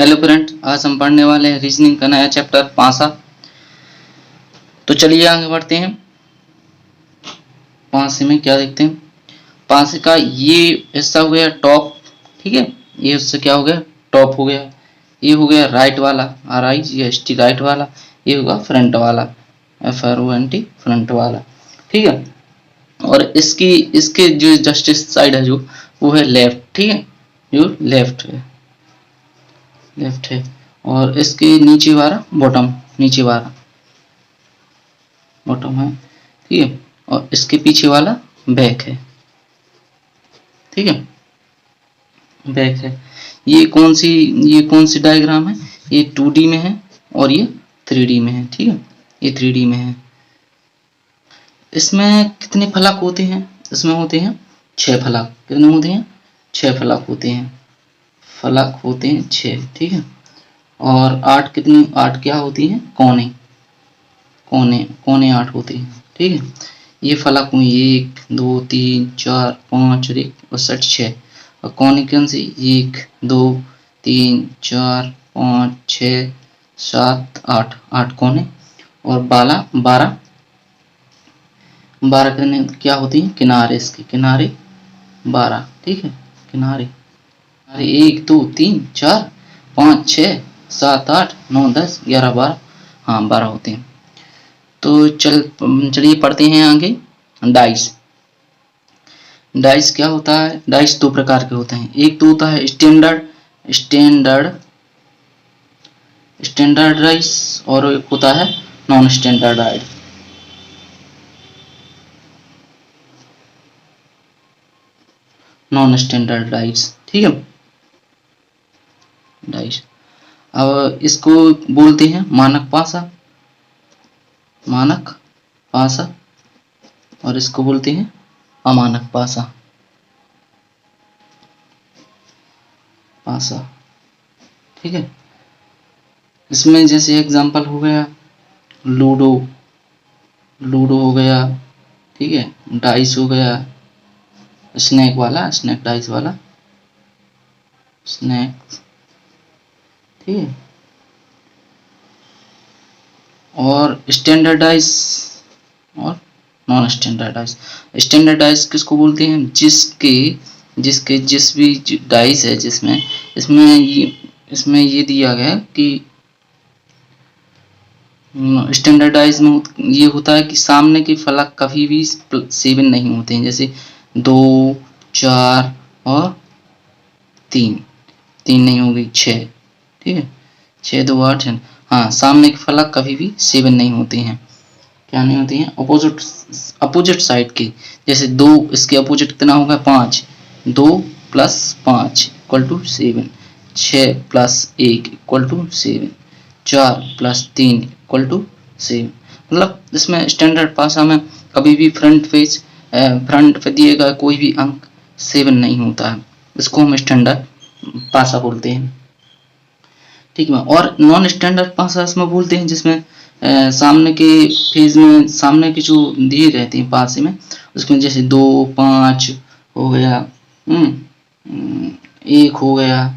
Hello friends, आज हम पढ़ने वाले हैं रीजनिंग का नया चैप्टर पासा। तो चलिए आगे बढ़ते हैं। पासे में क्या देखते हैं? पासे का ये हिस्सा हो गया टॉप, ठीक है। ये हिस्सा क्या हो गया? टॉप हो गया। ये हो गया राइट वाला, RIGHT राइट वाला। ये होगा फ्रंट वाला, FRONT फ्रंट वाला, ठीक है। और इसकी इसके जो जस्टिस साइड है जो वो है लेफ्ट, ठीक है। जो लेफ्ट है और इसके नीचे वाला बॉटम, नीचे वाला बॉटम है, ठीक है। और इसके पीछे वाला बैक है, ठीक है, बैक है। ये कौन सी डायग्राम है? ये 2D में है और ये 3D में है, ठीक है। ये 3D में है। इसमें कितने फलक होते हैं? इसमें होते हैं 6 फलक। कितने होते हैं? 6 फलक होते हैं। फलक होते हैं 6, ठीक है। और 8 क्या होती हैं? कोने 8 होते हैं, ठीक है। ये फलक हुई 1 2 3 4 5 और 1 और 6। और कोने कौन से? 1 2 3 4 5 6 7 8 8 कोने। और 12 क्या होती हैं? किनारे। इसके किनारे 12, ठीक है। किनारे 1 2 3 4 5 6 7 8 9 10 11 12, हाँ 12 होते हैं। तो चलिए पढ़ते हैं आगे। डाइस क्या होता है? डाइस 2 प्रकार के होते हैं। एक तो होता है स्टैंडर्ड डाइस और एक होता है नॉन स्टैंडर्ड डाइस, ठीक है। डाइस अब इसको बोलते हैं मानक पासा और इसको बोलते हैं अमानक पासा, ठीक है। इसमें जैसे एग्जांपल हो गया लूडो हो गया, ठीक है। डाइस हो गया, स्नैक डाइस वाला स्नैक, ठीक है। और स्टैंडर्डाइज और नॉन स्टैंडर्डाइज। स्टैंडर्डाइज किसको बोलते हैं? जिस भी डाइस है जिसमें इसमें ये दिया गया कि स्टैंडर्डाइज में ये होता है कि सामने के फलक कभी भी 7 नहीं होते हैं। जैसे 2 4 और 3 नहीं होगी 6, ठीक है। 6 2 8, हाँ सामने के फलक कभी भी 7 नहीं होते हैं। क्या नहीं होते हैं? अपोजिट साइड के। जैसे 2, इसके अपोजिट कितना होगा? 5। 2 + 5 = 7। 6 + 1 = 7। 4 + 3 = 7। मतलब इसमें स्टैंडर्ड पासा में कभी भी फ्रंट पे दिए गए कोई भी अंक 7 नहीं होता है। इसको हम स्टैंडर्ड पासा बोलते हैं, ठीक है। और नॉन स्टैंडर्ड पासा इसमें बोलते हैं जिसमें सामने के फेज में सामने के जो दिए रहते हैं पासे में, उसमें जैसे 2 5 हो गया, 1 हो गया।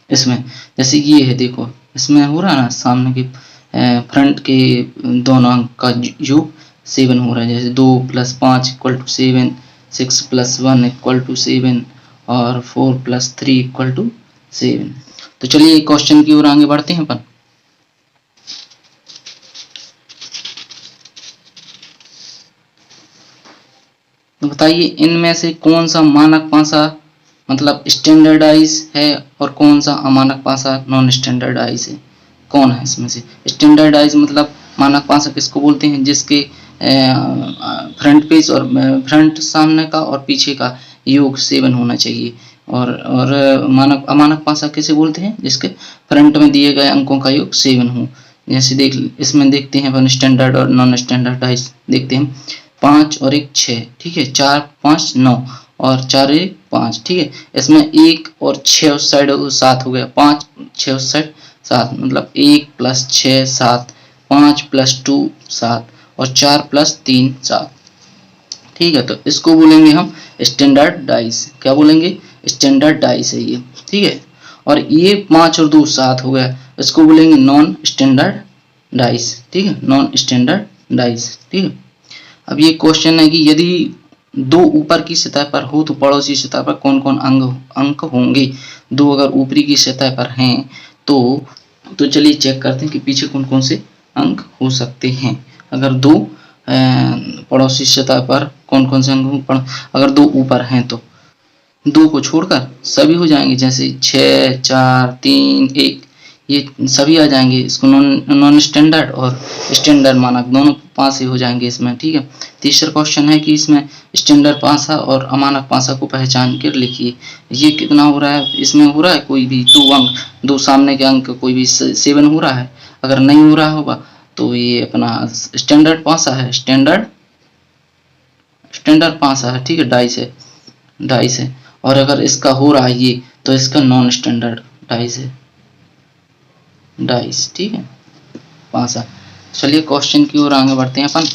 इसमें जैसे ये है, देखो इसमें हो रहा है ना, सामने के फ्रंट के दोनों अंक का योग 7 हो रहा है। जैसे 2 + 5 = 7, 6 + 1 = 7 और 4 + 3 = 7। तो चलिए क्वेश्चन की ओर आगे बढ़ते हैं अपन। तो बताइए इनमें से कौन सा मानक पासा मतलब स्टैंडर्डाइज है और कौन सा अमानक पासा नॉन स्टैंडर्डाइज है? कौन है इसमें से? स्टैंडर्डाइज मतलब मानक पासा किसको बोलते हैं? जिसके फ्रंट पेज और फ्रंट सामने का और पीछे का योग 7 होना चाहिए। और अमानक पासा किसे बोलते हैं? जिसके फ्रंट में दिए गए अंकों का योग 7 हो। जैसे इसमें देखते हैं अपन स्टैंडर्ड और नॉन स्टैंडर्डाइज देखते हैं। 5 और 1 6, ठीक है। 4 5 9 और 4 1 5, ठीक है। इसमें 1 और 6 उस साइड 7 हो गया। 5 6 उस साइड 7, मतलब 1 + 6 7, 5 + 2 7 और 4 + 3 7, ठीक है। तो इसको बोलेंगे हम स्टैंडर्ड डाइस। क्या बोलेंगे? स्टैंडर्ड डाइस है ये, ठीक है। और ये 5 और 2 7 हो गया, इसको बोलेंगे नॉन स्टैंडर्डाइज, ठीक है, नॉन स्टैंडर्डाइज, ठीक है। अब ये क्वेश्चन है कि यदि 2 ऊपर की सतह पर हो तो पड़ोसी सतह पर कौन कौन अंक होंगे। 2 अगर ऊपरी की सतह पर हैं तो चलिए चेक करते हैं कि पीछे कौन कौन से अंक हो सकते हैं। अगर 2 पड़ोसी सतह पर कौन कौन से अंक, अगर 2 ऊपर हैं तो 2 को छोड़कर सभी हो जाएंगे, जैसे 6 4 3 1, ये सभी आ जाएंगे। इसको नॉन स्टैंडर्ड और स्टैंडर्ड मानक दोनों पासे हो जाएंगे इसमें, ठीक है। तीसरा क्वेश्चन है कि इसमें स्टैंडर्ड पासा और अमानक पासा को पहचान कर लिखिए। ये कितना हो रहा है, इसमें हो रहा है कोई भी 2 अंक, 2 सामने के अंक कोई भी 7 हो रहा है। अगर नहीं हो रहा होगा तो ये अपना स्टैंडर्ड पासा है, स्टैंडर्ड पासा है, ठीक है, डाइस है। और अगर इसका हो रहा है ये तो इसका नॉन स्टैंडर्ड डाइस है, डाइस, ठीक है, पासा। चलिए क्वेश्चन की ओर आगे बढ़ते हैं अपन।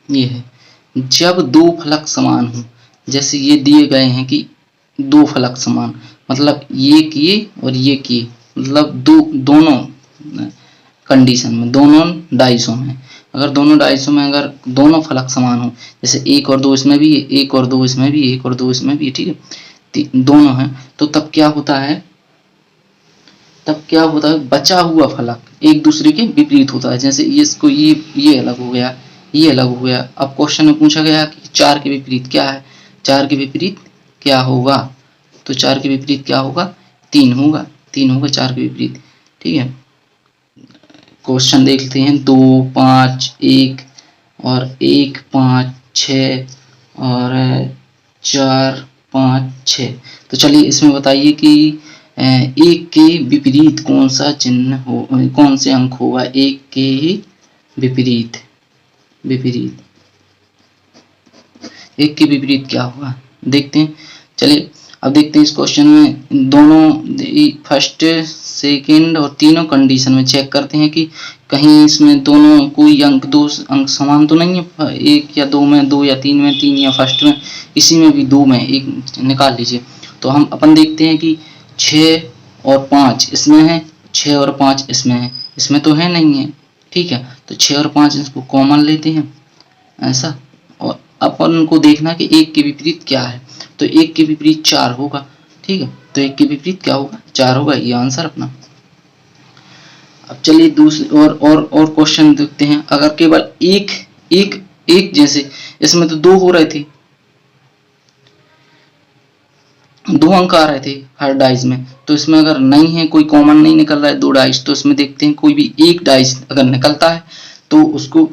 ये है जब 2 फलक समान हो, जैसे ये दिए गए हैं कि 2 फलक समान, मतलब ये किए और ये किए, मतलब दोनों कंडीशन में, दोनों डाइसों में, अगर दोनों डाइसों में अगर दोनों फलक समान हो, जैसे 1 और 2 इसमें भी है, 1 और 2 इसमें भी, 1 और 2 इसमें भी, ठीक है, दोनों हैं, तो तब क्या होता है, बचा हुआ फलक एक दूसरे के विपरीत होता है। जैसे इसको ये अलग हो गया, ये अलग हो गया। अब क्वेश्चन में पूछा गया कि 4 के विपरीत क्या है, 4 के विपरीत क्या होगा, तो 4 के विपरीत क्या होगा, 3 होगा, 3 होगा 4 के विपरीत, ठीक है। क्वेश्चन देखते हैं 2 5 1 और 1 5 6 और 4 5 6। तो चलिए इसमें बताइए कि 1 के विपरीत कौन सा चिन्ह हो, कौन से अंक होगा 1 के विपरीत, 1 के विपरीत क्या होगा देखते हैं। चलिए अब देखते हैं इस क्वेश्चन में दोनों फर्स्ट सेकंड और तीनों कंडीशन में चेक करते हैं कि कहीं इसमें दोनों कोई अंक 2 अंक समान तो नहीं है, 1 या 2 में, 2 या 3 में, 3 या फर्स्ट में, इसी में भी 2 में 1 निकाल लीजिए। तो हम अपन देखते हैं कि 6 और 5 इसमें है, 6 और 5 इसमें है, इसमें तो है नहीं है, ठीक है। तो 6 और 5 इसको कॉमन लेते हैं ऐसा, और अपन को देखना कि 1 के विपरीत क्या है, तो 1 के विपरीत 4 होगा, ठीक है। तो 1 के विपरीत क्या होगा, 4 होगा, ये आंसर अपना। अब चलिए दूसरे और क्वेश्चन देखते हैं। अगर केवल एक जैसे इसमें तो 2 हो रहे थे, 2 अंक आ रहे थे हर डाइस में, तो इसमें अगर नहीं है, कोई कॉमन नहीं निकल रहा है 2 डाइस, तो इसमें देखते हैं कोई भी एक डाइस अगर निकलता है तो उसको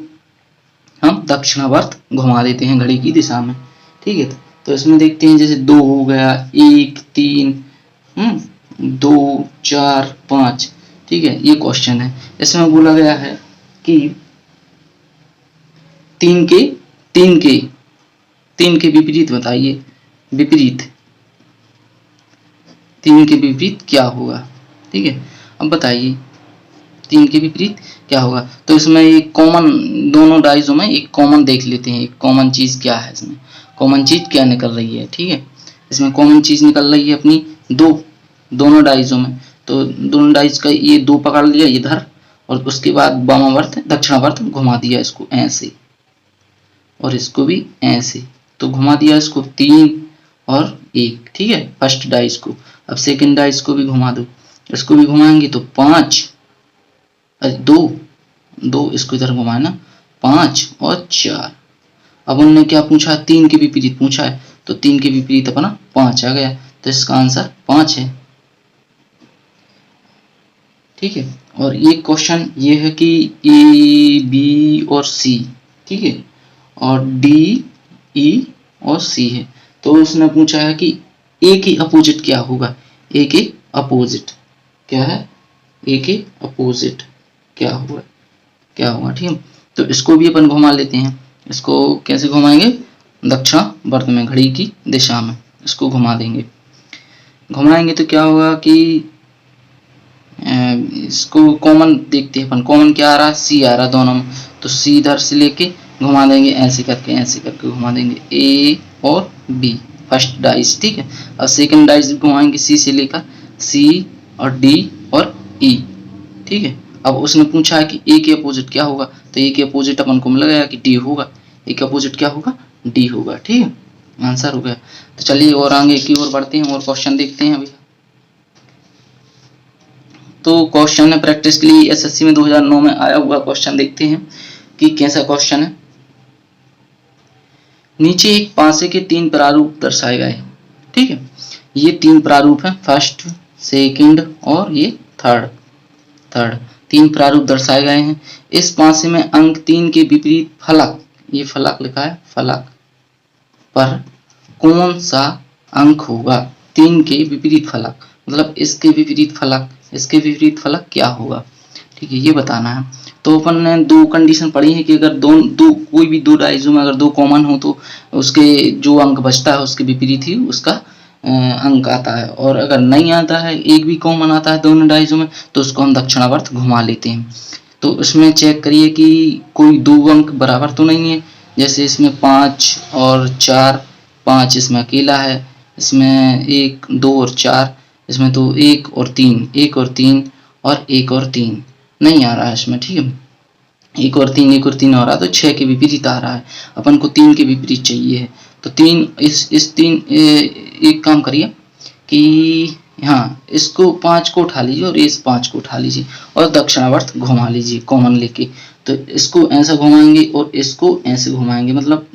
हम दक्षिणावर्त घुमा देते हैं घड़ी की दिशा में, ठीक है। तो इसमें देखते हैं जैसे 2 हो गया, 1 3 2 4 5, ठीक है, ये क्वेश्चन है। इसमें बोला गया है कि 3 के विपरीत बताइए, विपरीत 3 के विपरीत क्या होगा, ठीक है। अब बताइए 3 के विपरीत क्या होगा, तो इसमें एक कॉमन, दोनों डाइसों में एक कॉमन देख लेते हैं, एक कॉमन चीज क्या है, इसमें कॉमन चीज क्या निकल रही है, ठीक है। इसमें कॉमन चीज निकल रही है अपनी दोनों डाइसों में, तो दोनों डाइस का ये 2 पकड़ लिया इधर, और उसके बाद वामावर्त दक्षिणावर्त घुमा दिया इसको ऐसे, और इसको भी ऐसे, तो घुमा दिया इसको 3 और 1, ठीक है, फर्स्ट डाइस को। अब सेकंड डाइस को भी घुमा दो, इसको भी घुमाएंगे तो 5 2 इसको इधर घुमाना, 5 और 4। अब उन्होंने क्या पूछा, 3 के विपरीत पूछा है, तो 3 के विपरीत अपना 5 आ गया, तो इसका आंसर 5 है, ठीक है। और ये क्वेश्चन ये है कि ए बी और सी, ठीक है, और डी ई और सी है, तो उसने पूछा है कि ए के अपोजिट क्या होगा, ए के अपोजिट क्या है, ए के अपोजिट क्या होगा, ठीक है। तो इसको भी अपन घुमा लेते हैं, इसको कैसे घुमाएंगे, दक्षिणावर्त में घड़ी की दिशा में इसको घुमा देंगे, घुमाएंगे तो क्या होगा कि इसको कॉमन देखते हैं अपन, कॉमन क्या आ रहा है, सी आ रहा दोनों में, तो सी इधर से लेके घुमा देंगे ऐसे करके घुमा देंगे, ए और बी, फर्स्ट डाइस, ठीक है। अब सेकंड डाइस घुमाएंगे सी से लेकर सी और डी और ई, ठीक है। अब उसने पूछा है कि ए के अपोजिट क्या होगा, तो ए के अपोजिट अपन को मिल गया कि डी होगा, ए के अपोजिट क्या होगा, डी होगा, ठीक है, आंसर हो गया। तो चलिए और आगे की ओर बढ़ते हैं और क्वेश्चन देखते हैं अभी। तो क्वेश्चन है प्रैक्टिस के लिए एसएससी में 2009 में आया हुआ क्वेश्चन, देखते हैं कि कैसा क्वेश्चन है। नीचे एक पासे के 3 प्रारूप दर्शाए गए, ठीक है। ये 3 प्रारूप हैं, फर्स्ट, सेकंड और ये थर्ड। 3 प्रारूप दर्शाए गए हैं। इस पासे में अंक 3 के विपरीत फलक, ये फलक लिखा है, फलक पर कौन सा अंक होगा। 3 के विपरीत फलक मतलब इसके विपरीत फलक, इसके विपरीत फलक क्या होगा, ठीक है, ये बताना है। तो अपन ने 2 कंडीशन पढ़ी है कि अगर दो कोई भी 2 डाइजों में अगर 2 कॉमन हो तो उसके जो अंक बचता है उसके विपरीत ही उसका अंक आता है, और अगर नहीं आता है, एक भी कॉमन आता है दोनों डाइजों में, तो उसको हम दक्षिणावर्त घुमा लेते हैं। तो इसमें चेक करिए कि कोई 2 अंक बराबर तो नहीं है, जैसे इसमें 5 और 4, 5 इसमें अकेला है, इसमें 1, 2 और 4, इसमें तो 1 और 3, 1 और 3 और 1 और 3 नहीं आ रहा है इसमें, ठीक है। 1 और 3, 1 और 3 आ रहा है, तो 6 के विपरीत आ रहा है, अपन को 3 के विपरीत चाहिए है। तो 3 इस 3 एक काम करिए कि हाँ, इसको 5 को उठा लीजिए और इस 5 को उठा लीजिए और दक्षिणावर्त घुमा लीजिए कॉमन लेके। तो इसको ऐसा घुमाएंगे और इसको ऐसे घुमाएंगे, मतलब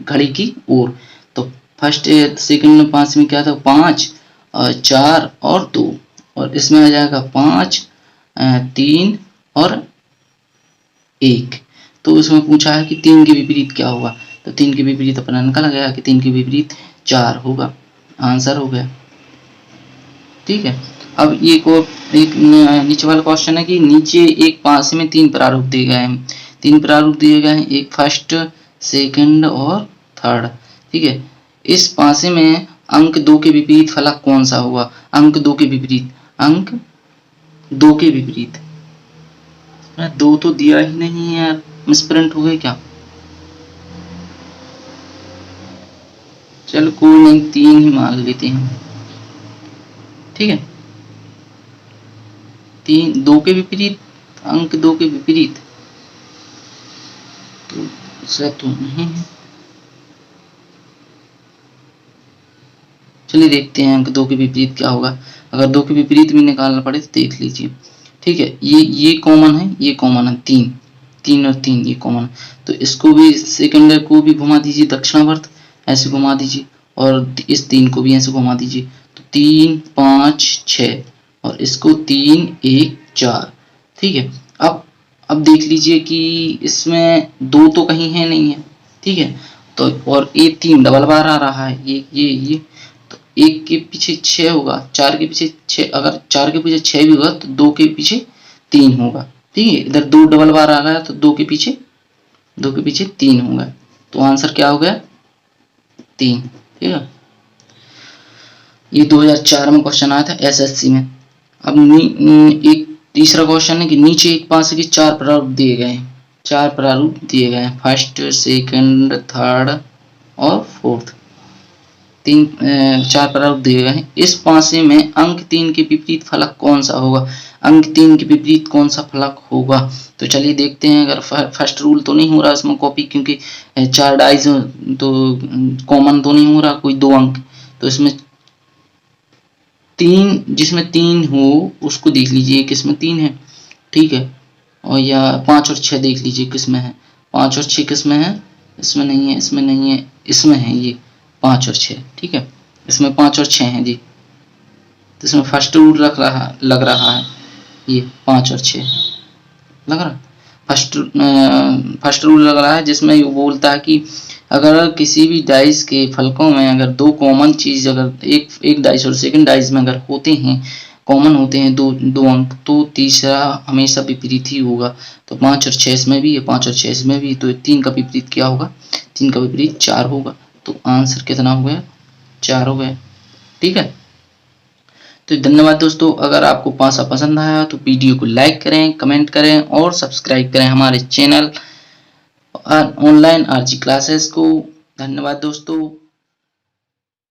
घड़ी की ओर। तो फर्स्ट सेकंड में 5 में क्या था, 5 और 4 और 2, और इसमें आ जाएगा 5 3 और 1। तो उसमें पूछा है कि 3 के विपरीत क्या होगा, तो 3 के विपरीत अपना निकल गया कि 3 के विपरीत 4 होगा, आंसर हो गया, ठीक है। अब ये को एक नीचे वाला क्वेश्चन है कि नीचे एक पासे में 3 प्रारूप दिए गए हैं, 3 प्रारूप दिए गए हैं, एक फर्स्ट, सेकंड और थर्ड, ठीक है। इस पासे में अंक 2 के विपरीत फलक कौन सा होगा, अंक 2 के विपरीत, अंक 2 के विपरीत, 2 तो दिया ही नहीं है यार, मिसप्रिंट हो गए क्या, चलो कोई नहीं, 3 ही मान लेते हैं, ठीक है। 2 के विपरीत, अंक 2 के विपरीत तो ऐसा तो नहीं है, चलिए देखते हैं अंक 2 के विपरीत क्या होगा। अगर 2 के विपरीत भी निकालना पड़े तो देख लीजिए, ठीक है। ये कॉमन है, ये कॉमन है, 3 और 3 ये कॉमन है, तो इसको भी सेकंड को भी घुमा दीजिए दक्षिणावर्त, ऐसे घुमा दीजिए, और इस 3 को भी ऐसे घुमा दीजिए। तो 3 5 6 और इसको 3 1 4, ठीक है। अब देख लीजिए कि इसमें 2 तो कहीं है नहीं है, ठीक है। तो और ये 3 डबल बार आ रहा है, ये तो 1 के पीछे 6 होगा, 4 के पीछे 6, अगर 4 के पीछे 6 भी होगा तो 2 के पीछे 3 होगा, ठीक है। इधर 2 डबल बार आ गया तो 2 के पीछे 3 होगा, तो आंसर क्या हो गया, 3, ठीक है। ये 2004 में क्वेश्चन आया था एसएससी में। अब एक तीसरा क्वेश्चन है कि नीचे एक पासे के 4 प्रारूप दिए गए हैं, 4 प्रारूप दिए गए हैं, फर्स्ट, सेकंड, थर्ड और फोर्थ, 4 प्रारूप दिए गए हैं। इस पासे में अंक 3 के विपरीत फलक कौन सा होगा, अंक 3 के विपरीत कौन सा फलक होगा। तो चलिए देखते हैं, अगर फर्स्ट रूल तो नहीं हो रहा इसमें कॉपी, क्योंकि 4 डाइज तो कॉमन तो नहीं हो रहा कोई 2 अंक, तो इसमें 3, जिसमें 3 हो उसको देख लीजिए किसमें 3 है, ठीक है। और या 5 और 6 देख लीजिए किसमें है, 5 और 6 किसमें है, इसमें नहीं है, इसमें नहीं है, इसमें है ये 5 और 6, ठीक है, इसमें 5 और 6 हैं जी। तो इसमें फर्स्ट रूल लग रहा है, ये 5 और 6 लग रहा है, फर्स्ट रूल लग रहा है, जिसमें वो बोलता है कि अगर किसी भी डाइस के फलकों में अगर 2 कॉमन चीज, अगर एक डाइस और सेकंड डाइस में अगर होते हैं, कॉमन होते हैं 2 अंक, तो तीसरा हमेशा विपरीत ही होगा। तो 5 और 6 में भी है, 5 और 6 में भी, तो 3 का विपरीत क्या होगा, 3 का विपरीत 4 होगा। तो आंसर कितना हो गया, 4 हो गया, ठीक है। तो धन्यवाद दोस्तों, अगर आपको पासा पसंद आया तो वीडियो को लाइक करें, कमेंट करें और सब्सक्राइब करें हमारे चैनल ऑनलाइन आरजी क्लासेस को। धन्यवाद दोस्तों।